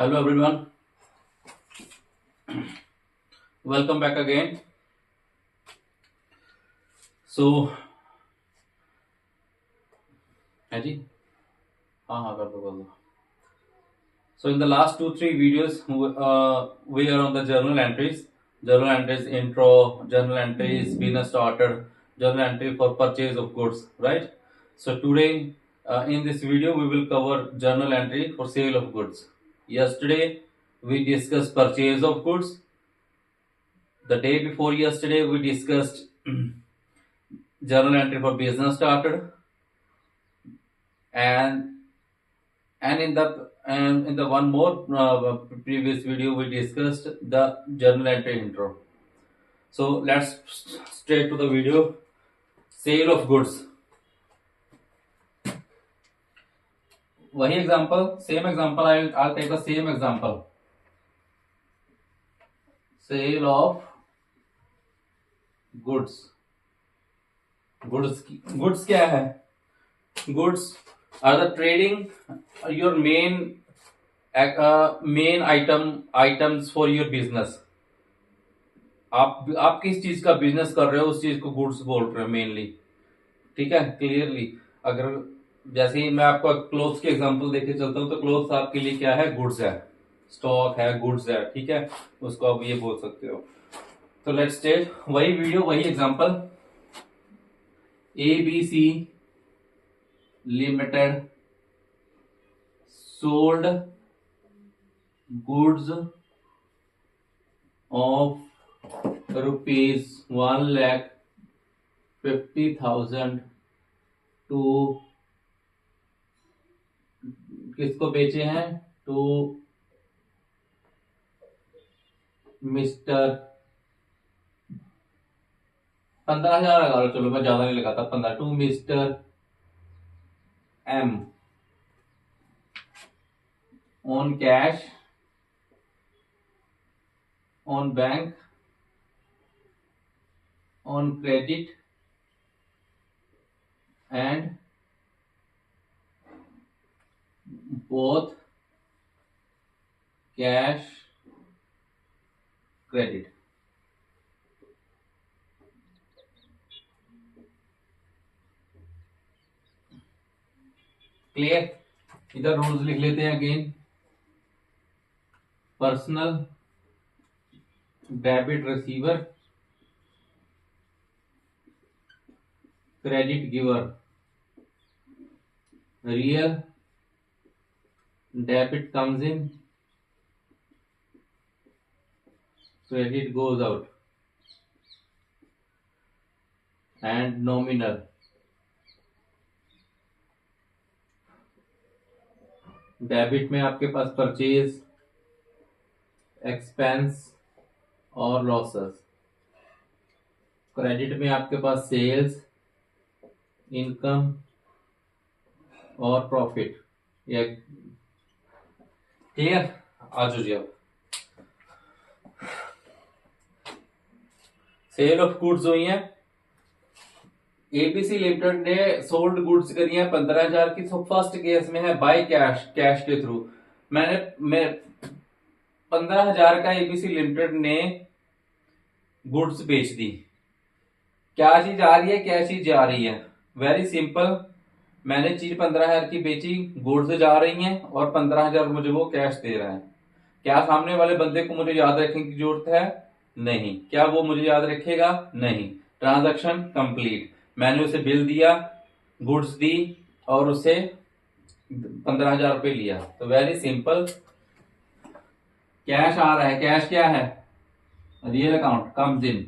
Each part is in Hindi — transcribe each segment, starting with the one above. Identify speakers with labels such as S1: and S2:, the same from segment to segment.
S1: Hello everyone, welcome back again. So है जी, हाँ कर दो. So in the last 2-3 videos, we are on the journal entries intro, journal entries business starter, journal entry for purchase of goods, right? So today, in this video, we will cover journal entry for sale of goods. Yesterday, we discussed purchase of goods. The day before yesterday, we discussed journal entry for business starter, and in the one more previous video we discussed the journal entry intro. So let's straight to the video. Sale of goods. वही example, same example. I'll take the same example. Sale of goods. Goods क्या है? Goods are the trading your main items for your business. आप किस चीज का बिजनेस कर रहे हो उस चीज को गुड्स बोल रहे हो मेनली. ठीक है, क्लियरली. अगर जैसे ही मैं आपको क्लोथ्स के एग्जांपल देके चलता हूं तो क्लोथ्स आपके लिए क्या है? गुड्स है, स्टॉक है, गुड्स है. ठीक है, उसको आप ये बोल सकते हो. तो लेट्स स्टेट वही वीडियो वही example. ABC limited sold goods of ₹1,50,000 to, किसको बेचे हैं? टू मिस्टर 15,000 लगा लो, चलो मैं ज्यादा नहीं लगाता, 15. To mister M on cash, on bank, on credit and both cash credit. Clear? इधर रूल्स लिख लेते हैं again. Personal debit receiver, credit giver, real debit comes in, credit goes out, and nominal. Debit में आपके पास परचेज, एक्सपेंस और लॉसेस. क्रेडिट में आपके पास सेल्स, इनकम और प्रॉफिट. ये क्लियर? आज हो जाओ. सेल ऑफ गुड्स हुई है. ABC लिमिटेड ने सोल्ड गुड्स करी है 15,000 की. तो फर्स्ट केस में है बाय कैश, कैश के थ्रू. मैं 15,000 का ABC लिमिटेड ने गुड्स बेच दी. क्या चीज आ रही है, क्या चीज जा रही है? Very simple. मैंने चीज 15,000 की बेची, गुड्स जा रही हैं और 15,000 मुझे वो कैश दे रहा है. क्या सामने वाले बंदे को मुझे याद रखने की जरूरत है? नहीं. क्या वो मुझे याद रखेगा? नहीं. Transaction complete. मैंने उसे बिल दिया, गुड्स दी और उसे 15,000 रुपए लिया. तो वेरी सिंपल. कैश आ रहा है. कैश क्या है? Real account comes in.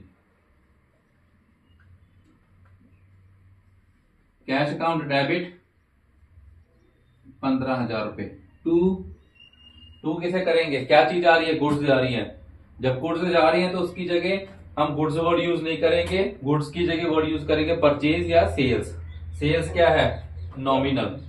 S1: Cash account debit 15,000 रुपए. टू किसे करेंगे? क्या चीज आ रही है? गुड्स जा रही है. जब गुड्स जा रही है तो उसकी जगह हम गुड्स वर्ड यूज नहीं करेंगे. गुड्स की जगह वर्ड यूज करेंगे परचेज या सेल्स. सेल्स क्या है? Nominal.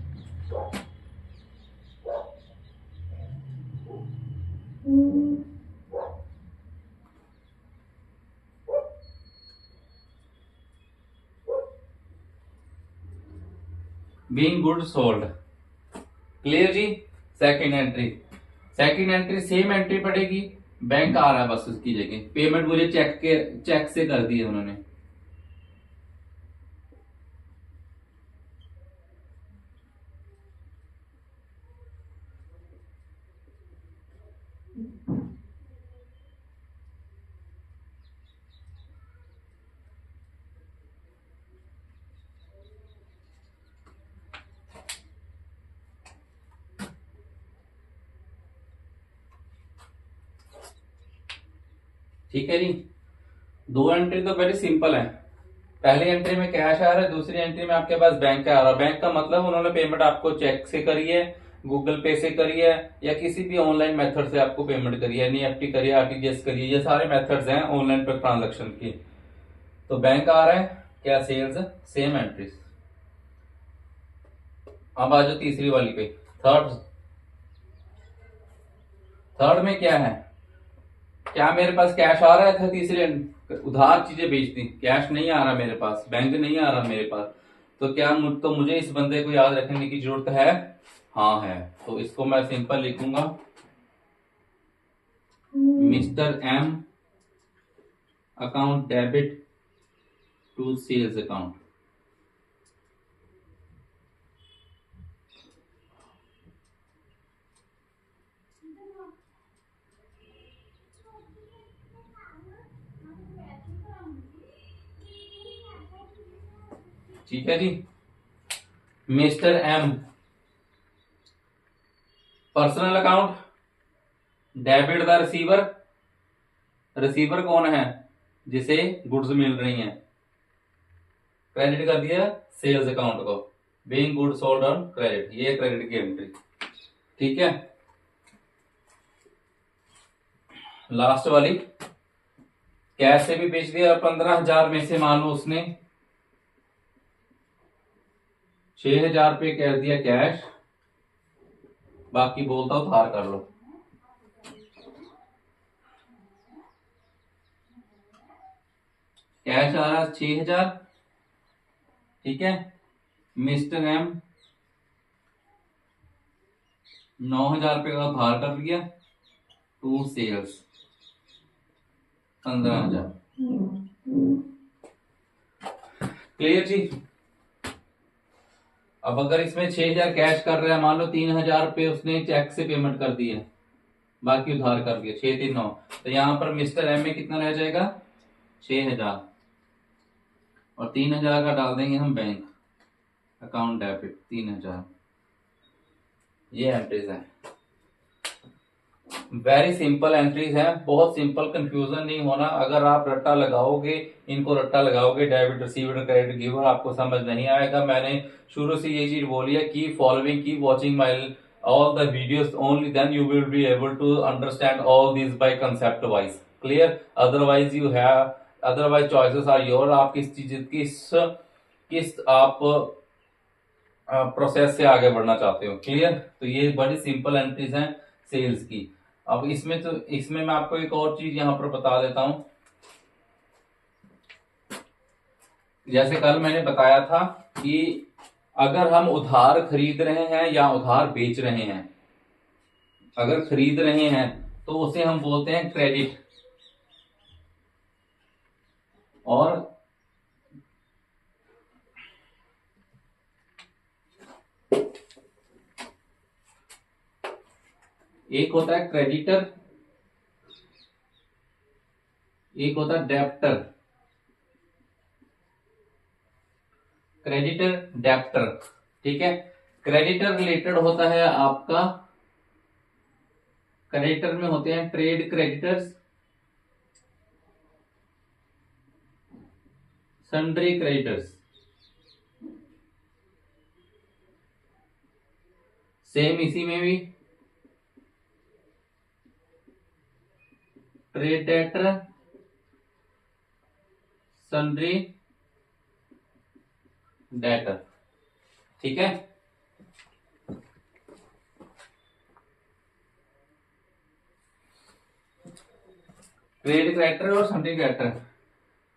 S1: Being good sold. Clear जी? Second entry. Second entry same entry पड़ेगी, बैंक आ रहा है बस उसकी जगह, पेमेंट मुझे चेक से कर दी है उन्होंने। ठीक है जी, दो एंट्री तो वेरी सिंपल है। पहली एंट्री में कैश आ रहा है, दूसरी एंट्री में आपके पास बैंक आ रहा है। बैंक का मतलब उन्होंने पेमेंट आपको चेक से करी है, गूगल पे से करी है, या किसी भी ऑनलाइन मेथड से आपको पेमेंट करी है, एनईएफटी करी है, आरटीजीएस करी है, ये सारे मेथड्स हैं ऑनलाइन पे ट्रांजेक्शन की। तो बैंक आ रहा है, क्या सेल्स, सेम एंट्रीज। अब आ जाओ तीसरी वाली पे, थर्ड। थर्ड में क्या है, क्या मेरे पास कैश आ रहा था तीसरे, उधार चीजें बेचती, कैश नहीं आ रहा मेरे पास, बैंक नहीं आ रहा मेरे पास, तो क्या तो मुझे इस बंदे को याद रखने की जरूरत है? हाँ है। तो इसको मैं सिंपल लिखूंगा, mister M account debit to sales account. ठीक है जी, mister M personal account debit the receiver. Receiver कौन है, जिसे गुड्स मिल रही हैं, क्रेडिट कर दिया सेल्स अकाउंट को, being good sold on credit, ये क्रेडिट की एंट्री। ठीक है, लास्ट वाली, कैश से भी बेच दिया 15,000 में से, मान लो उसने 6,000 रुपये कर दिया कैश, बाकी बोलता उधार कर लो। कैश आ रहा 6,000, ठीक है, मिस्टर एम 9,000 रुपये का उधार कर लिया, टू सेल्स 15,000। क्लियर जी। अब अगर इसमें 6,000 कैश कर रहा है, मान लो 3,000 रुपये उसने चेक से पेमेंट कर दिए, बाकी उधार कर दिया 639, तो यहां पर मिस्टर एम में कितना रह जाएगा 6,000, और 3,000 का डाल देंगे हम बैंक अकाउंट डेबिट 3,000। ये एंट्रीज है, वेरी सिंपल एंट्रीज है, बहुत सिंपल, कंफ्यूजन नहीं होना। अगर आप रट्टा लगाओगे, इनको रट्टा लगाओगे, डेबिट रिसीव्ड क्रेडिट गिवर, आपको समझ नहीं आएगा। मैंने शुरू से ये चीज बोली है, की फॉलोइंग, की watching my all the videos, only then you will be able to understand all these by concept wise, clear? Otherwise you have, otherwise choices are your, आप किस चीज किस आप प्रोसेस से आगे बढ़ना चाहते हो, क्लियर? तो ये बड़ी सिंपल एंट्रीज हैं सेल्स की। अब इसमें मैं आपको एक और चीज यहां पर बता देता हूं, जैसे कल मैंने बताया था कि अगर हम उधार खरीद रहे हैं या उधार बेच रहे हैं, अगर खरीद रहे हैं तो उसे हम बोलते हैं क्रेडिट, और एक होता है क्रेडिटर, एक होता है डेप्टर। क्रेडिटर, डेप्टर, ठीक है। क्रेडिटर रिलेटेड होता है आपका, क्रेडिटर में होते हैं trade creditors, sundry creditors, same इसी में भी ट्रेड डेटर, सन्ड्री डेटर, ठीक है। ट्रेड क्रेडिटर और सन्ड्री क्रेडिटर।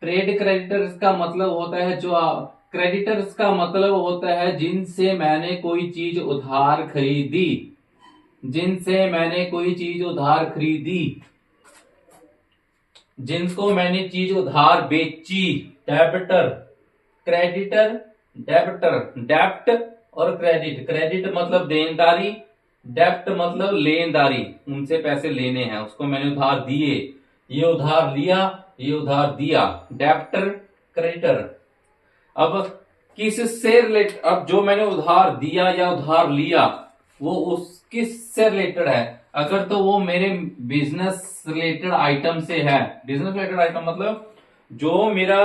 S1: ट्रेड क्रेडिटर्स का मतलब होता है जो क्रेडिटर्स का मतलब होता है जिनसे मैंने कोई चीज उधार खरीदी, जिनसे मैंने कोई चीज उधार खरीदी, जिनको मैंने चीज उधार बेची, डेबिटर, क्रेडिटर, डेबिटर, डेप्ट और क्रेडिट। क्रेडिट मतलब देनदारी, डेप्ट मतलब लेनदारी, उनसे पैसे लेने हैं, उसको मैंने उधार दिए, ये उधार लिया, ये उधार दिया, डेप्टर, क्रेडिटर। अब किससे रिलेटेड, अब जो मैंने उधार दिया या उधार लिया वो उस किससे रिलेटेड है? अगर तो वो मेरे बिजनेस रिलेटेड आइटम से है, बिजनेस रिलेटेड आइटम मतलब जो मेरा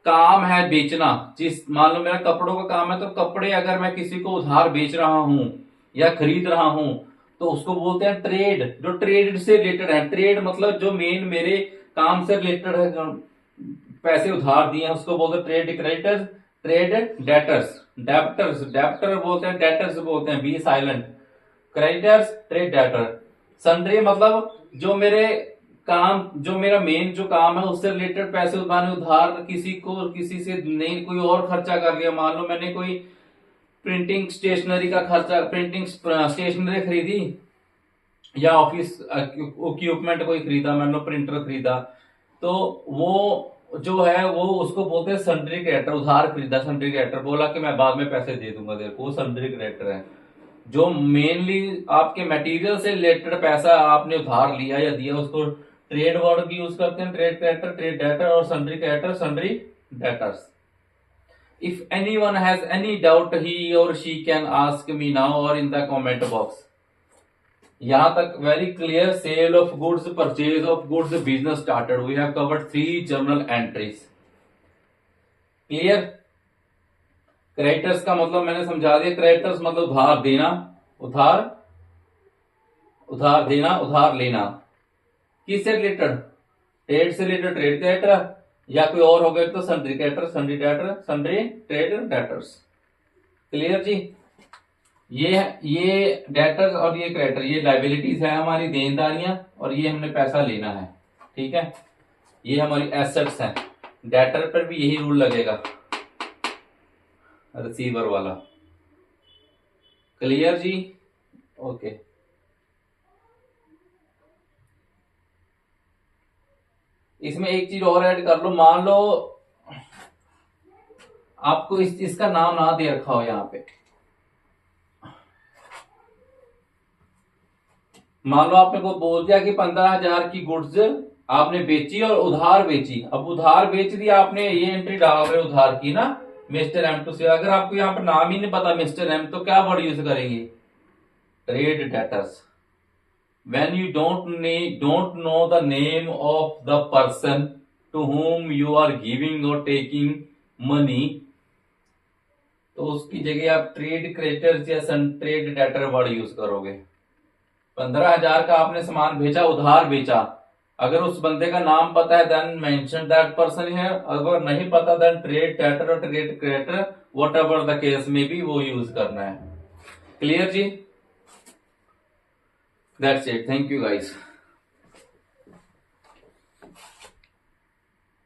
S1: काम है बेचना, जिस मान लो मेरा कपड़ों का काम है तो कपड़े अगर मैं किसी को उधार बेच रहा हूं या खरीद रहा हूं तो उसको बोलते हैं ट्रेड, जो ट्रेड से रिलेटेड है। ट्रेड मतलब जो मेन मेरे काम से रिलेटेड है, पैसे उधार दिए हैं उसको बोलते हैं trade creditors, trade debtors, debtors, debtor बोलते हैं, डेटर्स बोलते हैं, B silent, creditors, trade debtor. Sundry मतलब जो मेरे काम, जो मेरा मेन जो काम है उससे रिलेटेड पैसे मैंने उधार किसी को, किसी से नहीं, कोई और खर्चा कर लिया। मान लो मैंने कोई प्रिंटिंग स्टेशनरी का खर्चा, प्रिंटिंग स्टेशनरी खरीदी या ऑफिस इक्विपमेंट कोई खरीदा, मान लो प्रिंटर खरीदा, तो वो जो है वो उसको बोलते हैं सन्ड्री क्रेडिटर। उधार खरीदा, सन्ड्री क्रेडिटर, बोला कि मैं बाद में पैसे दे दूंगा तेरे को, वो सन्ड्री क्रेडिटर है। जो मेनली आपके मटेरियल से रिलेटेड पैसा आपने उधार लिया या दिया उसको ट्रेड वर्ड भी यूज करते हैं, ट्रेड क्रेडिटर, ट्रेड डेटर और sundry creditor, sundry debtors. If anyone has any doubt, he or she can ask me now or in the comment box. यहां तक very clear. Sale of goods, purchase of goods, business started. We have covered 3 journal entries. Clear? Creditors का मतलब मैंने समझा दिया। क्रेडिटर्स मतलब उधार देना, उधार, उधार देना, उधार लेना। किससे रिलेटेड? ट्रेड से रिलेटेड ट्रेड क्रेडिटर, या कोई और हो गया तो sundry creditor, sundry debtor, sundry trade debtors. Clear जी? ये डेटर्स और ये क्रेडिटर, ये लाइबिलिटीज है हमारी, देनदारियां, और ये हमने पैसा लेना है। ठीक है, ये हमारी एसेट्स हैं। डेटर पर भी यही रूल लगेगा, रिसीवर वाला। क्लियर जी? ओके। इसमें एक चीज और ऐड कर लो, मान लो आपको इसका नाम ना दे रखा हो यहाँ पे, मान लो आपने को बोल दिया कि 15,000 की गुड्स आपने बेची और उधार बेची। अब उधार बेच दिया आपने, ये एंट्री डाल रहे उधार की ना, मिस्टर एम टू से। अगर आपको यहाँ पर नाम ही नहीं पता मिस्टर एम, तो क्या वर्ड यूज करेंगे? Trade debtors. When you don't know the name of the person to whom you are giving or taking money, तो उसकी जगह आप ट्रेड क्रेडिटर्स या ट्रेड डेटर वर्ड यूज करोगे। 15,000 का आपने सामान बेचा, उधार बेचा, अगर उस बंदे का नाम पता है देन मेंशन दैट पर्सन है, अगर नहीं पता देन ट्रेड डेटर और trade creditor, whatever the case में भी वो यूज करना है। क्लियर जी? That's it. Thank you guys.